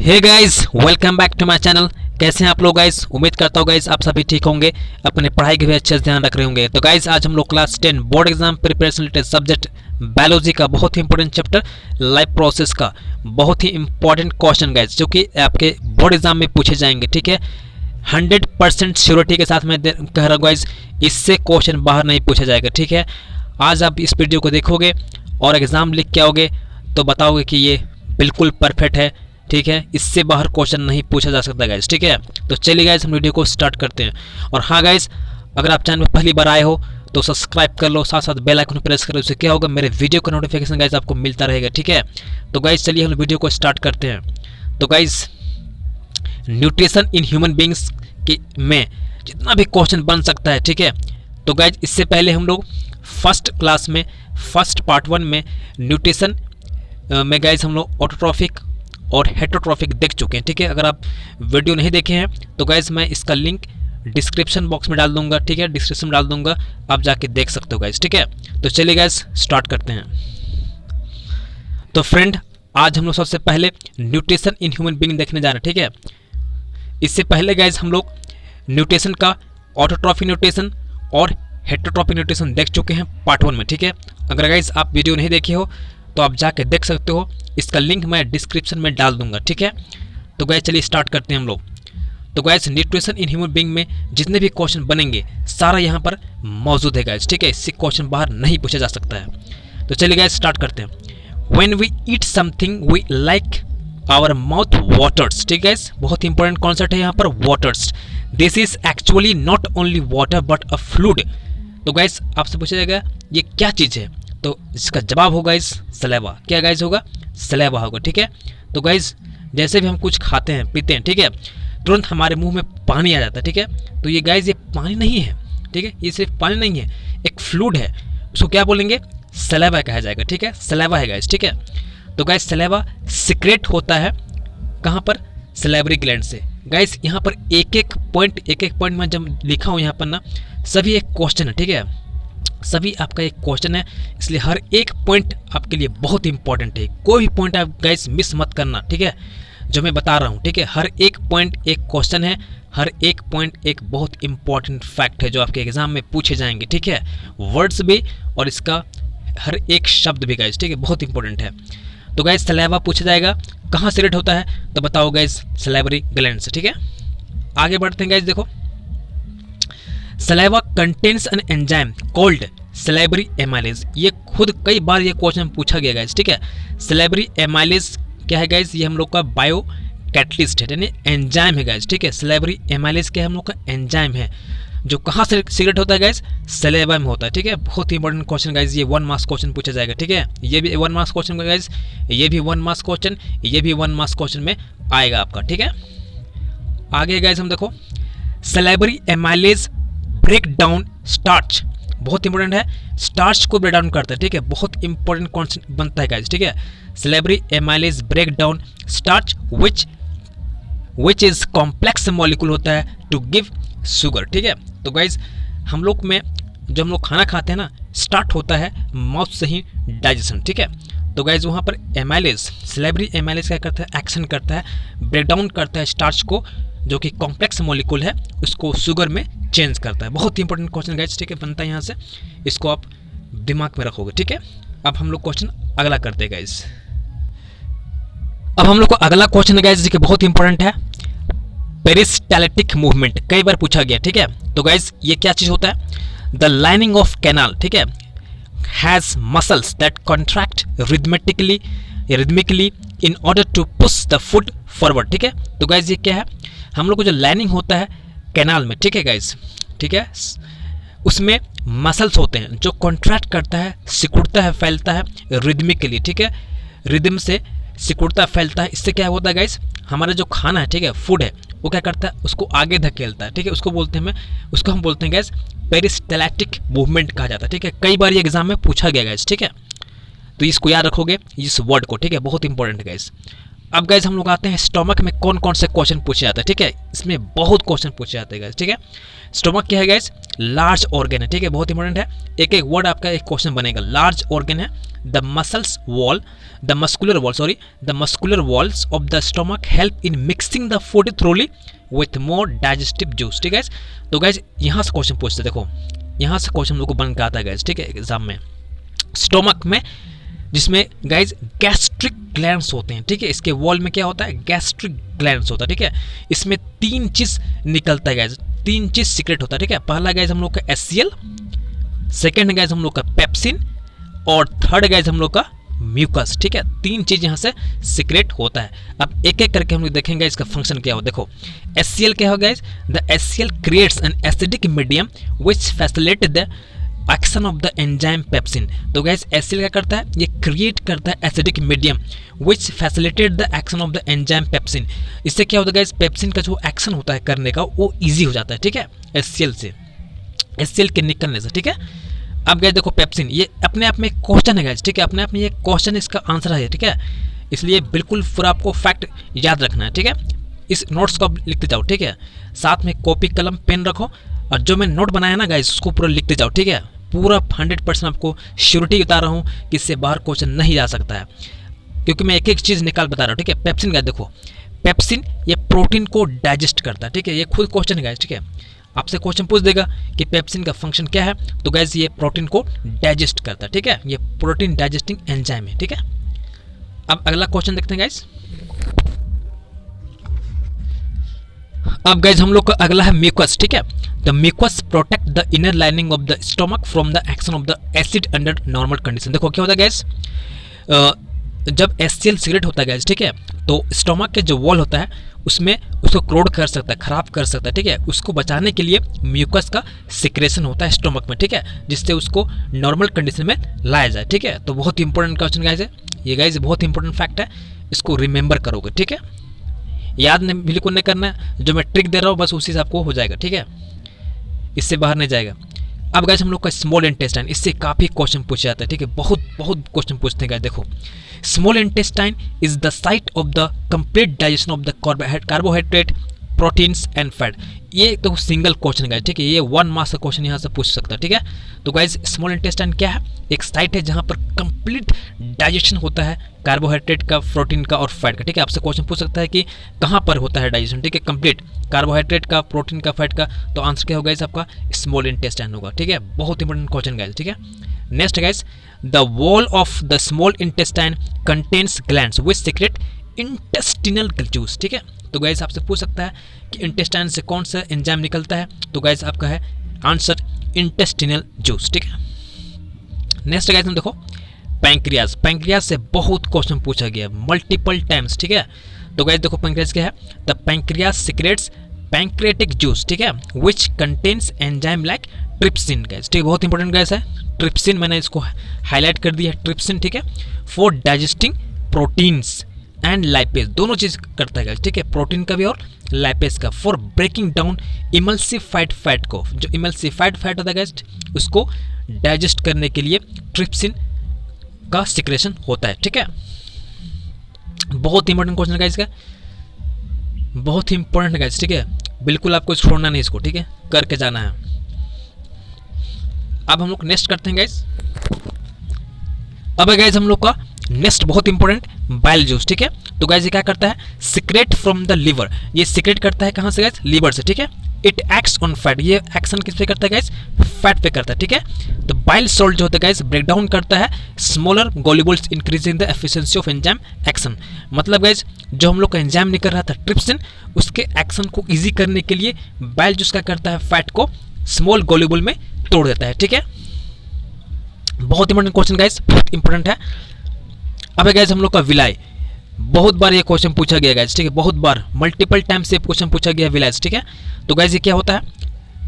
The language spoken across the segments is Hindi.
Hey guys, welcome back to my channel. कैसे हैं आप लोग गाइस? उम्मीद करता हूँ गाइस आप सभी ठीक होंगे, अपने पढ़ाई के भी अच्छे से ध्यान रख रहे होंगे। तो गाइस आज हम लोग class 10 board exam preparation related subject biology का बहुत ही इंपॉर्टेंट चैप्टर लाइफ प्रोसेस का बहुत ही इंपॉर्टेंट क्वेश्चन गाइस, जो कि आपके बोर्ड एग्जाम में पूछे जाएंगे। ठीक है, 100% श्योरिटी के साथ मैं कह रहा हूँ गाइस, इससे क्वेश्चन बाहर नहीं पूछा जाएगा। ठीक है, आज आप इस वीडियो को देखोगे और एग्जाम लिख के आओगे तो बताओगे कि ये बिल्कुल परफेक्ट है। ठीक है, इससे बाहर क्वेश्चन नहीं पूछा जा सकता गाइस। ठीक है, तो चलिए गाइस हम वीडियो को स्टार्ट करते हैं। और हाँ गाइस, अगर आप चैनल में पहली बार आए हो तो सब्सक्राइब कर लो, साथ साथ बेल आइकन प्रेस करो। उससे क्या होगा, मेरे वीडियो का नोटिफिकेशन गाइस आपको मिलता रहेगा। ठीक है, तो गाइस चलिए हम वीडियो को स्टार्ट करते हैं। तो guys nutrition in human beings के में जितना भी क्वेश्चन बन सकता है। ठीक है, तो गाइस इससे पहले हम लोग फर्स्ट क्लास में फर्स्ट पार्ट 1 में न्यूट्रिशन में गाइस हम लोग ऑटोट्रॉफिक और हेटरोट्रॉफिक देख चुके हैं। ठीक है, अगर आप वीडियो नहीं देखे हैं तो गाइस मैं इसका लिंक डिस्क्रिप्शन बॉक्स में डाल दूंगा। ठीक है, डिस्क्रिप्शन में डाल दूंगा, आप जाके देख सकते हो गाइस। ठीक है, तो चलिए गाइस स्टार्ट करते हैं। तो फ्रेंड, आज हम लोग सबसे पहले न्यूट्रिशन इन ह्यूमन बीइंग देखने जा रहे हैं। ठीक है, इससे पहले गाइस हम लोग न्यूट्रिशन का ऑटोट्रॉफिक न्यूट्रिशन और हेटरोट्रॉफिक न्यूट्रिशन देख चुके हैं पार्ट 1 में। ठीक है, अगर गाइस आप वीडियो नहीं देखे हो तो आप जाके देख सकते हो, इसका लिंक मैं डिस्क्रिप्शन में डाल दूंगा। ठीक है, तो गाइस चलिए स्टार्ट करते हैं हम लोग। तो guys nutrition in human being में जितने भी क्वेश्चन बनेंगे सारा यहाँ पर मौजूद है गाइस। ठीक है, इससे क्वेश्चन बाहर नहीं पूछा जा सकता है। तो चलिए गाइस स्टार्ट करते हैं। When we eat something we like our mouth waters. ठीक है गाइस, बहुत इंपॉर्टेंट कॉन्सेप्ट है यहाँ पर, waters. This is actually not only water but a fluid. तो गाइस आपसे पूछा जाएगा ये क्या चीज़ है, तो इसका जवाब होगा इस सलेवा। क्या गाइस होगा? सलेवा होगा। ठीक है, तो गाइस जैसे भी हम कुछ खाते हैं पीते हैं, ठीक है, तुरंत हमारे मुंह में पानी आ जाता है। ठीक है, तो ये गाइस ये पानी नहीं है। ठीक है, ये सिर्फ पानी नहीं है, एक फ्लूइड है। उसको क्या बोलेंगे? सलेवा कहा जाएगा। ठीक है, सलेवा है गाइस। ठीक है, तो गाइस सलेवा सीक्रेट होता है कहाँ पर? सलेवरी ग्लैंड से। गाइस यहाँ पर एक एक पॉइंट में जब लिखा हूँ यहाँ पर ना, सभी एक क्वेश्चन है। ठीक है, सभी आपका एक क्वेश्चन है, इसलिए हर एक पॉइंट आपके लिए बहुत इंपॉर्टेंट है। कोई भी पॉइंट आप गाइस मिस मत करना। ठीक है, जो मैं बता रहा हूँ। ठीक है, हर एक पॉइंट एक क्वेश्चन है, हर एक पॉइंट एक बहुत इंपॉर्टेंट फैक्ट है जो आपके एग्जाम में पूछे जाएंगे। ठीक है, वर्ड्स भी और इसका हर एक शब्द भी गाइस। ठीक है, बहुत इंपॉर्टेंट है। तो गाइस सलेवा पूछा जाएगा, कहाँ सीक्रेट होता है? तो बताओ गाइस सलेवरी ग्लैंड से। ठीक है, आगे बढ़ते हैं गाइस। देखो, saliva contains an enzyme called salivary amylase. ये खुद कई बार ये क्वेश्चन पूछा गया गाइस। ठीक है, सलेवरी एमाइलेज क्या है गाइस? ये हम लोग का बायो कैटलिस्ट है, यानी एंजाइम है गाइस। ठीक है, सलेवरी एमाइलेज क्या है? हम लोग का एंजाइम है, जो कहाँ से सीक्रेट होता है गाइस? सलेवा में होता है। ठीक है, बहुत ही इंपॉर्टेंट क्वेश्चन गाइस, ये 1 मार्क्स क्वेश्चन पूछा जाएगा। ठीक है, ये भी 1 मार्क्स क्वेश्चन गाइस, ये भी 1 मार्क्स क्वेश्चन, ये भी 1 मार्क्स क्वेश्चन में आएगा आपका। ठीक है, आगे गाइस हम देखो, salivary amylase break down starch. बहुत इंपॉर्टेंट है, स्टार्च को ब्रेक डाउन करता है। ठीक है, बहुत इंपॉर्टेंट कॉन्सेप्ट बनता है गाइस। ठीक है, salivary amylase break down starch which is complex molecule होता है टू गिव शुगर। ठीक है, तो गाइस हम लोग में जो हम लोग खाना खाते हैं ना, स्टार्ट होता है माउथ से ही डाइजेशन। ठीक है, तो गाइस वहाँ पर एमाइलेज, सलेवरी एमाइलेज क्या करता है? एक्शन करता है, ब्रेक डाउन करता है स्टार्च को, जो कि कॉम्प्लेक्स मॉलिक्यूल है, उसको शुगर में चेंज करता है। बहुत ही इंपॉर्टेंट क्वेश्चन गाइस। ठीक है, बनता है यहाँ से, इसको आप दिमाग में रखोगे। ठीक है, अब हम लोग क्वेश्चन अगला करते हैं गाइस। अब हम लोग को अगला क्वेश्चन है गाइस, जो कि बहुत इंपॉर्टेंट है, पेरिस्टाल्टिक मूवमेंट। कई बार पूछा गया। ठीक है, तो गाइस ये क्या चीज होता है? द लाइनिंग ऑफ कैनाल, ठीक है, has muscles that contract rhythmically in order to push the food forward. ठीक है, तो गाइस ये क्या है? हम लोग को जो लाइनिंग होता है कैनाल में, ठीक है गाइस, ठीक है, उसमें मसल्स होते हैं जो कॉन्ट्रैक्ट करता है, सिकुड़ता है, फैलता है रिदमिकली। ठीक है, रिदम से सिकुड़ता फैलता है। इससे क्या होता है गाइस? हमारा जो खाना है, ठीक है, फूड है, वो क्या करता है? उसको आगे धकेलता है। ठीक है, उसको हम बोलते हैं गाइस पेरिस्टाल्टिक मूवमेंट कहा जाता है। ठीक है, कई बार ये एग्जाम में पूछा गया गाइस। ठीक है, तो इसको याद रखोगे इस वर्ड को। ठीक है, बहुत इंपॉर्टेंट है गाइस। अब गाइज हम लोग आते हैं स्टोमक में कौन कौन से क्वेश्चन पूछे जाते हैं, ठीक है। इसमें बहुत क्वेश्चन पूछे जाते हैं गाइज, ठीक है। स्टोमक क्या है गाइज? लार्ज ऑर्गन है, ठीक है, बहुत इंपॉर्टेंट है। एक एक वर्ड आपका एक क्वेश्चन बनेगा। लार्ज ऑर्गन है। The muscles wall the muscular wall sorry the muscular walls of the stomach help in mixing the food thoroughly with more digestive juice, ठीक है। तो गाइज यहाँ से क्वेश्चन पूछते, देखो यहाँ से क्वेश्चन लोग को बन के आता है गाइज, ठीक है, एग्जाम में। स्टोमक में जिसमें गाइज गैस्ट्रिक ग्लैंड्स होते हैं, ठीक है। इसके वॉल में क्या होता है? गैस्ट्रिक ग्लैंड्स होता है, ठीक है। इसमें 3 चीज निकलता है गाइज, 3 चीज सीक्रेट होता है, ठीक है। पहला गाइज हम लोग का HCl, सेकेंड गाइज हम लोग का पेप्सिन, और थर्ड गाइज हम लोग का म्यूकस, ठीक है। 3 चीज यहाँ से सीक्रेट होता है। अब एक एक करके हम लोग देखेंगे इसका फंक्शन क्या हो। देखो HCl क्या होगा guys? The HCl creates an acidic medium which facilitate the action of the enzyme pepsin. तो गाइज HCl क्या करता है? ये क्रिएट करता है acidic medium which facilitate the action of the enzyme pepsin. इससे क्या होता है गाइज? पेप्सिन का जो एक्शन होता है करने का वो इजी हो जाता है, ठीक है, HCl से, HCl के निकलने से, ठीक है। अब गाइज देखो पेप्सिन ये अपने आप में क्वेश्चन है गाइज, ठीक है, अपने आप में ये क्वेश्चन इसका आंसर है, ठीक है। इसलिए बिल्कुल पूरा आपको फैक्ट याद रखना है, ठीक है। इस नोट्स को आप लिखते जाओ, ठीक है। साथ में कॉपी कलम पेन रखो, और जो मैं नोट बनाया ना गाइज उसको पूरा लिखते जाओ, ठीक है। पूरा 100% आपको श्योरिटी बता रहा हूँ कि इससे बाहर क्वेश्चन नहीं जा सकता है, क्योंकि मैं एक एक चीज़ निकाल बता रहा हूँ, ठीक है। पेप्सिन गाइज देखो, पेप्सिन ये प्रोटीन को डाइजेस्ट करता है, ठीक है। ये खुद क्वेश्चन है गाइज, ठीक है। आपसे क्वेश्चन पूछ देगा कि पेप्सिन का फंक्शन क्या है, तो गाइज ये प्रोटीन को डाइजेस्ट करता है, ठीक है। ये प्रोटीन डाइजेस्टिंग एंजाइम है, ठीक है। अब अगला क्वेश्चन देखते हैं गाइज। अब गाइज हम लोग का अगला है म्यूकस, ठीक है। The mucus protect the inner lining of the stomach from the action of the acid under normal condition. देखो क्या होता है गाइज, जब HCl सिगरेट होता है गाइज, ठीक है, तो स्टोमक के जो वॉल होता है उसमें उसको क्रोड कर सकता है, खराब कर सकता है, ठीक है। उसको बचाने के लिए म्यूकस का सिक्रेशन होता है स्टोमक में, ठीक है, जिससे उसको नॉर्मल कंडीशन में लाया जाए, ठीक है। तो बहुत ही इंपॉर्टेंट क्वेश्चन गाइज है ये, गाइज बहुत इंपॉर्टेंट फैक्ट है, इसको रिमेंबर करोगे, ठीक है। याद नहीं बिल्कुल नहीं करना है, जो मैं ट्रिक दे रहा हूँ बस उसी से आपको हो जाएगा, ठीक है, इससे बाहर नहीं जाएगा। अब गाइस हम लोग का स्मॉल इंटेस्टाइन, इससे काफ़ी क्वेश्चन पूछे जाते हैं, ठीक है, बहुत क्वेश्चन पूछते हैं गाइस। देखो small intestine is the site of the complete digestion of the carbohydrate, proteins and fat. ये तो सिंगल क्वेश्चन गाइस, ठीक है, ये 1 मार्क्स का क्वेश्चन यहाँ से पूछ सकता है, ठीक है। तो गाइस स्मॉल इंटेस्टाइन क्या है? एक साइट है जहाँ पर कंप्लीट डाइजेशन होता है कार्बोहाइड्रेट का, प्रोटीन का और फैट का, ठीक है। आपसे क्वेश्चन पूछ सकता है कि कहाँ पर होता है डाइजेशन, ठीक है, कंप्लीट कार्बोहाइड्रेट का, प्रोटीन का, फैट का, तो आंसर क्या होगा गाइस? आपका स्मॉल इंटेस्टाइन होगा, ठीक है। बहुत इंपॉर्टेंट क्वेश्चन गाइस, ठीक है। Next guys, the wall of the small intestine contains glands which secret intestinal juice, ठीक है। तो गाइस आपसे पूछ सकता है कि इंटेस्टाइन से कौन सा एंजाइम निकलता है, तो गाइस आपका है आंसर इंटेस्टिनल जूस, ठीक है। नेक्स्ट गाइस हम देखो पैंक्रियाज, पैंक्रियाज से बहुत क्वेश्चन पूछा गया मल्टीपल टाइम्स, ठीक है। तो गाइस देखो पैंक्रियाज क्या है? The pancreas secrets pancreatic juice, ठीक है, which contains enzyme like trypsin, guys, ठीक है, बहुत इंपॉर्टेंट गाइस है ट्रिप्सिन, मैंने इसको हाईलाइट कर दिया है, ट्रिप्सिन, ठीक है, for digesting proteins and lipase, दोनों चीज करता है गाइस, ठीक है, प्रोटीन का भी और लाइपेज का, for breaking down emulsified fat को, जो इमल्सिफाइड फैट होता है गाइस उसको डाइजेस्ट करने के लिए ट्रिप्सिन का सिक्रेशन होता है, ठीक है। बहुत इंपॉर्टेंट क्वेश्चन गाइस का, बहुत ही इंपॉर्टेंट गाइस, ठीक है, बिल्कुल आपको छोड़ना नहीं इसको, ठीक है, करके जाना है। अब हम लोग नेक्स्ट करते हैं गाइस। अब गाइस हम लोग का नेक्स्ट बहुत इंपॉर्टेंट बाइल जूस, ठीक है। तो गाइस ये क्या करता है? सीक्रेट फ्रॉम द लिवर, ये सीक्रेट करता है कहाँ से गाइस? लिवर से, ठीक है। इट एक्ट्स ऑन फैट, ये एक्शन किस पे करता है गाइस? फैट पे करता है, ठीक है। तो बाइल सॉल्ट जो होता है गाइस ब्रेक डाउन करता है smaller globules increasing the efficiency of enzyme action. मतलब गाइस जो हम लोग का एंजाइम निकल रहा था ट्रिप्सिन, उसके एक्शन को इजी करने के लिए बाइल जूस क्या करता है? फैट को स्मॉल गोल्यूबल में तोड़ देता है, ठीक है। बहुत इंपॉर्टेंट क्वेश्चन गाइस, बहुत इंपॉर्टेंट है। अब गाइस हम लोग का विलाई, बहुत बार ये क्वेश्चन पूछा गया गाइस, ठीक है, बहुत बार मल्टीपल टाइम से क्वेश्चन पूछा गया विलाई, ठीक है। तो गाइस ये क्या होता है?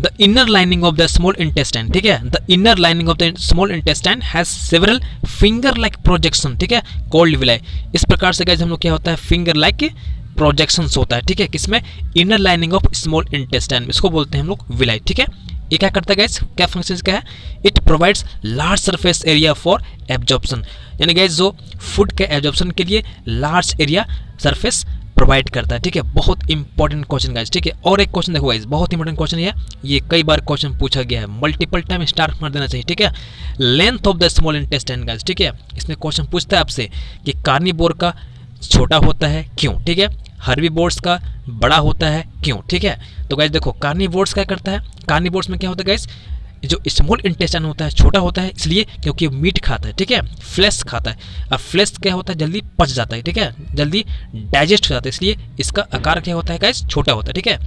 The inner lining of the small intestine, ठीक है, the inner lining of the small intestine has several finger like projection, ठीक है, कॉल्ड विलाई। इस प्रकार से गाइस हम लोग क्या होता है? फिंगर लाइक प्रोजेक्शंस होता है, ठीक है, किसमें? Inner lining of small intestine, इसको बोलते हैं हम लोग विलाई, ठीक है। ये क्या करता है गाइस? क्या फंक्शन क्या है? It provides large surface area for absorption, यानी गाइस जो फूड के एब्जॉर्प्शन के लिए लार्ज एरिया सरफेस प्रोवाइड करता है। ठीक है, बहुत इंपॉर्टेंट क्वेश्चन गाइस। ठीक है, और एक क्वेश्चन देखो गाइस, बहुत इंपॉर्टेंट क्वेश्चन है ये, कई बार क्वेश्चन पूछा गया है, मल्टीपल टाइम स्टार मार देना चाहिए। ठीक है, length of the small intestine guys. ठीक है, इसमें क्वेश्चन पूछता है आपसे कि कार्निवोर का छोटा होता है क्यों। ठीक है, हर्बीवोर्स का बड़ा होता है क्यों। ठीक है, तो गाइस देखो कार्निवोर्स क्या करता है, कार्निवोर्स में क्या होता है गाइस, जो स्मॉल इंटेस्टाइन होता है छोटा होता है, इसलिए क्योंकि मीट खाता है। ठीक है, फ्लैश खाता है। अब फ्लैश क्या होता है, जल्दी पच जाता है। ठीक है, जल्दी डाइजेस्ट हो जाता है, इसलिए इसका आकार क्या होता है गाइस, छोटा होता है। ठीक है,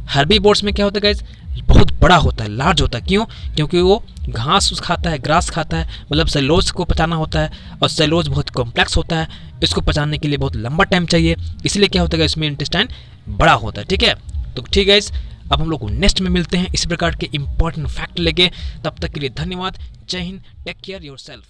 हर्बीवोर्स में क्या होता है गाइस, बहुत बड़ा होता है, लार्ज होता है। क्यों, क्योंकि वो घास खाता है, ग्रास खाता है, मतलब सेलोज को पचाना होता है, और सेलोज बहुत कॉम्प्लेक्स होता है, इसको पचाने के लिए बहुत लंबा टाइम चाहिए, इसलिए क्या होता है इसमें इंटेस्टाइन बड़ा होता है। ठीक है, तो ठीक है, अब हम लोग नेक्स्ट में मिलते हैं इसी प्रकार के इंपॉर्टेंट फैक्ट लेके। तब तक के लिए धन्यवाद। जय हिंद, टेक केयर योरसेल्फ।